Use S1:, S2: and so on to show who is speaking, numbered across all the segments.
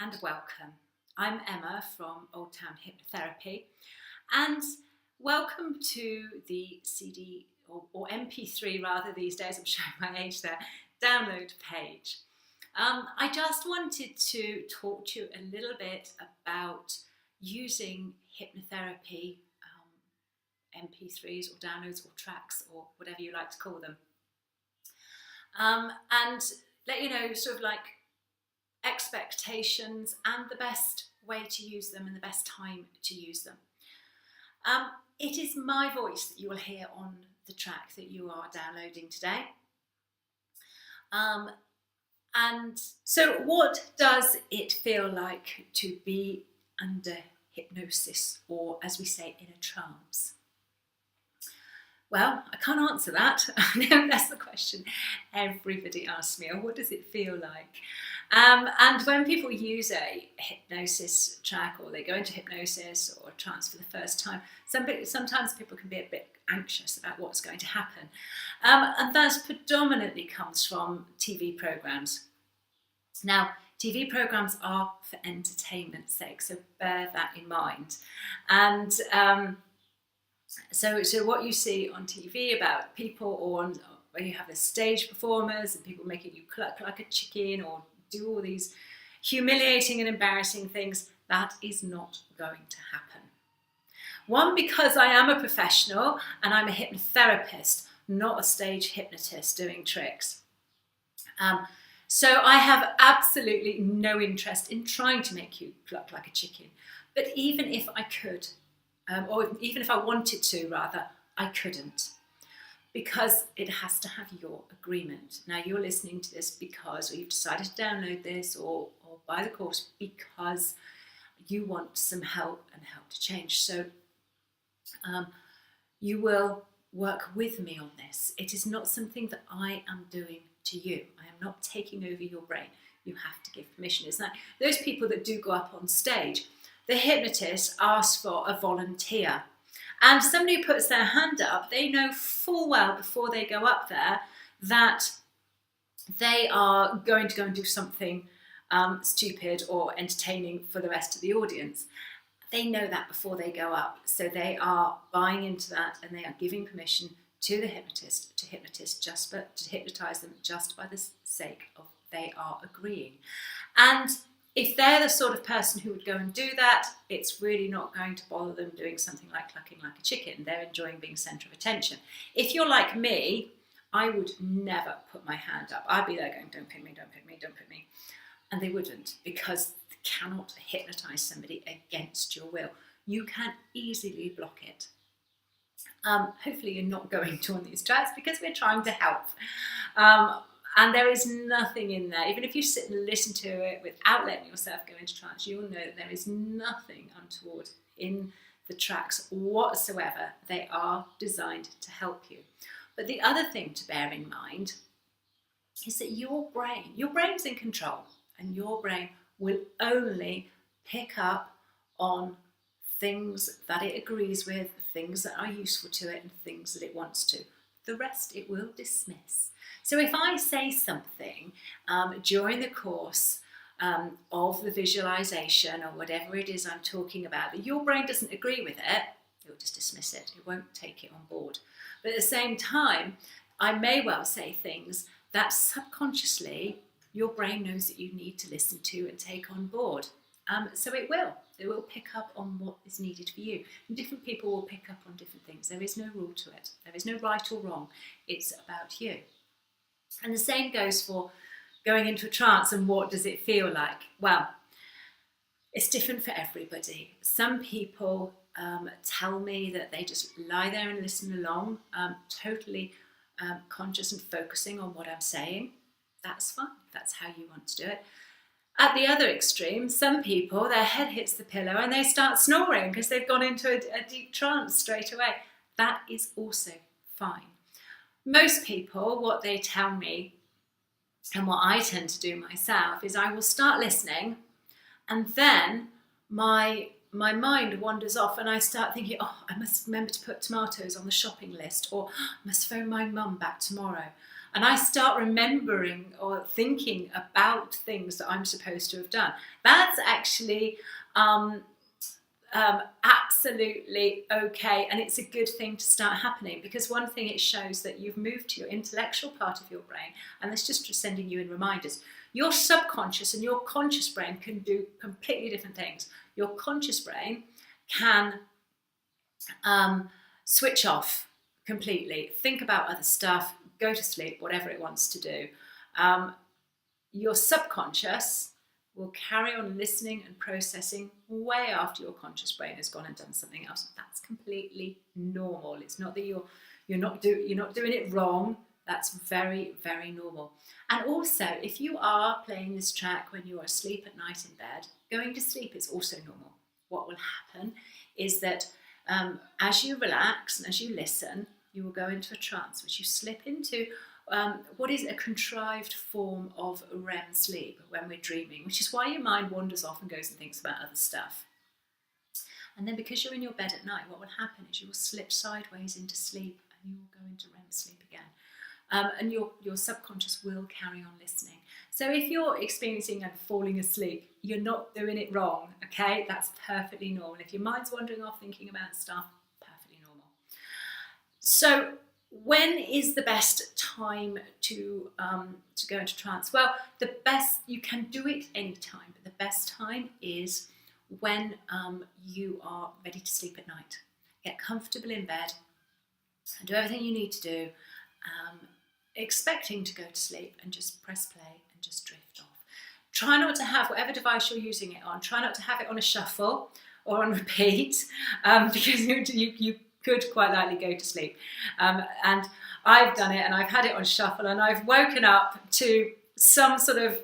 S1: and welcome. I'm Emma from Old Town Hypnotherapy, and welcome to the CD or MP3 rather these days, I'm showing my age there, download page. I just wanted to talk to you a little bit about using hypnotherapy MP3s or downloads or tracks or whatever you like to call them, and let you know sort of like expectations and the best way to use them and the best time to use them. It is my voice that you will hear on the track that you are downloading today. And so what does it feel like to be under hypnosis, or as we say, in a trance? Well, I can't answer that. I know that's the question everybody asks me. What does it feel like? And when people use a hypnosis track, or they go into hypnosis or trance for the first time, sometimes people can be a bit anxious about what's going to happen. And that predominantly comes from TV programs. Now, TV programs are for entertainment's sake, so bear that in mind. And so what you see on TV about people, or where you have the stage performers and people making you cluck like a chicken or do all these humiliating and embarrassing things, that is not going to happen. One, because I am a professional and I'm a hypnotherapist, not a stage hypnotist doing tricks. So I have absolutely no interest in trying to make you cluck like a chicken. But even if I could, or even if I wanted to rather, I couldn't. Because it has to have your agreement. Now you're listening to this because, or you've decided to download this or buy the course because you want some help and help to change. So you will work with me on this. It is not something that I am doing to you. I am not taking over your brain. You have to give permission. It's like those people that do go up on stage, the hypnotist asks for a volunteer. And somebody who puts their hand up, they know full well before they go up there that they are going to go and do something stupid or entertaining for the rest of the audience. They know that before they go up. So they are buying into that, and they are giving permission to the hypnotist to hypnotize them just by the sake of they are agreeing. And if they're the sort of person who would go and do that, it's really not going to bother them doing something like clucking like a chicken. They're enjoying being centre of attention. If you're like me, I would never put my hand up. I'd be there going, don't pick me, don't pick me, don't pick me. And they wouldn't, because they cannot hypnotise somebody against your will. You can easily block it. Hopefully you're not going to on these tracks, because we're trying to help. And there is nothing in there. Even if you sit and listen to it without letting yourself go into trance, you will know that there is nothing untoward in the tracks whatsoever. They are designed to help you. But the other thing to bear in mind is that your brain's in control, and your brain will only pick up on things that it agrees with, things that are useful to it, and things that it wants to. The rest it will dismiss. So if I say something during the course of the visualization or whatever it is I'm talking about, that your brain doesn't agree with it, it will just dismiss it. It won't take it on board. But at the same time, I may well say things that subconsciously your brain knows that you need to listen to and take on board. So it will pick up on what is needed for you. And different people will pick up on different things. There is no rule to it. There is no right or wrong. It's about you. And the same goes for going into a trance and what does it feel like? Well, it's different for everybody. Some people tell me that they just lie there and listen along, totally conscious and focusing on what I'm saying. That's fine. That's how you want to do it. At the other extreme, some people, their head hits the pillow and they start snoring because they've gone into a deep trance straight away. That is also fine. Most people, what they tell me, and what I tend to do myself, is I will start listening, and then my mind wanders off and I start thinking, oh, I must remember to put tomatoes on the shopping list, or I must phone my mum back tomorrow. and I start remembering or thinking about things that I'm supposed to have done. That's actually absolutely okay, and it's a good thing to start happening, because one thing, it shows that you've moved to your intellectual part of your brain, and it's just sending you in reminders. Your subconscious and your conscious brain can do completely different things. Your conscious brain can switch off completely, think about other stuff, go to sleep, whatever it wants to do. Your subconscious will carry on listening and processing way after your conscious brain has gone and done something else. That's completely normal. It's not that you're not doing it wrong. That's very, very normal. And also, if you are playing this track when you are asleep at night in bed, going to sleep is also normal. What will happen is that as you relax and as you listen, you will go into a trance, which you slip into what is a contrived form of REM sleep when we're dreaming, which is why your mind wanders off and goes and thinks about other stuff. And then because you're in your bed at night, what will happen is you will slip sideways into sleep and you will go into REM sleep again. And your subconscious will carry on listening. So if you're experiencing and falling asleep, you're not doing it wrong, okay? That's perfectly normal. If your mind's wandering off thinking about stuff, perfectly normal. So when is the best time to go into trance? Well, you can do it anytime, but the best time is when you are ready to sleep at night. Get comfortable in bed and do everything you need to do, expecting to go to sleep, and just press play and just drift off. Try not to have whatever device you're using it on, try not to have it on a shuffle or on repeat, because you could quite likely go to sleep. And I've done it, and I've had it on shuffle, and I've woken up to some sort of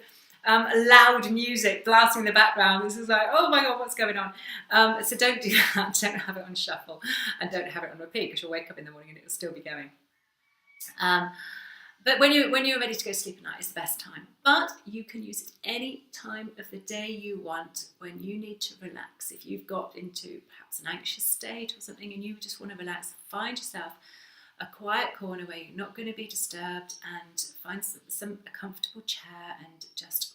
S1: loud music blasting in the background. This is like, oh my God, what's going on? So don't do that. Don't have it on shuffle, and don't have it on repeat, because you'll wake up in the morning and it'll still be going. But when you're ready to go to sleep at night is the best time. But you can use it any time of the day you want when you need to relax. If you've got into perhaps an anxious state or something and you just want to relax, find yourself a quiet corner where you're not going to be disturbed, and find a comfortable chair and just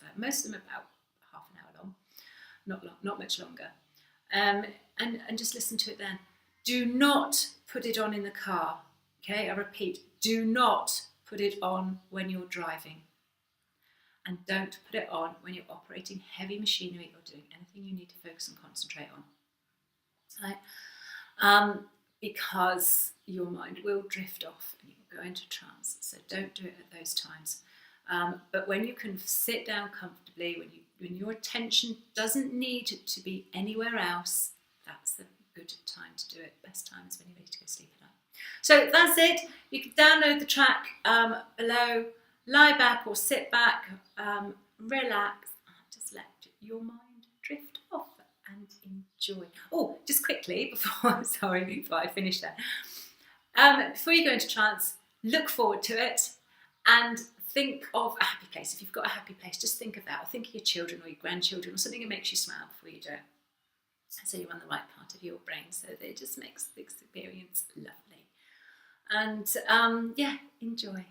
S1: relax. Most of them are about half an hour long, not much longer. And just listen to it then. Do not put it on in the car. Okay, I repeat, do not put it on when you're driving, and don't put it on when you're operating heavy machinery or doing anything you need to focus and concentrate on. Right? Because your mind will drift off and you will go into trance, so don't do it at those times. But when you can sit down comfortably, when your attention doesn't need to be anywhere else, that's the good time to do it. Best time is when you're ready to go to sleep at night. So that's it. You can download the track below, lie back or sit back, relax, and just let your mind drift off and enjoy. Oh, just quickly before I finish there. Before you go into trance, look forward to it and think of a happy place. If you've got a happy place, just think of that, or think of your children or your grandchildren or something that makes you smile before you do it. So you're on the right part of your brain, so that it just makes the experience lovely. And yeah, enjoy.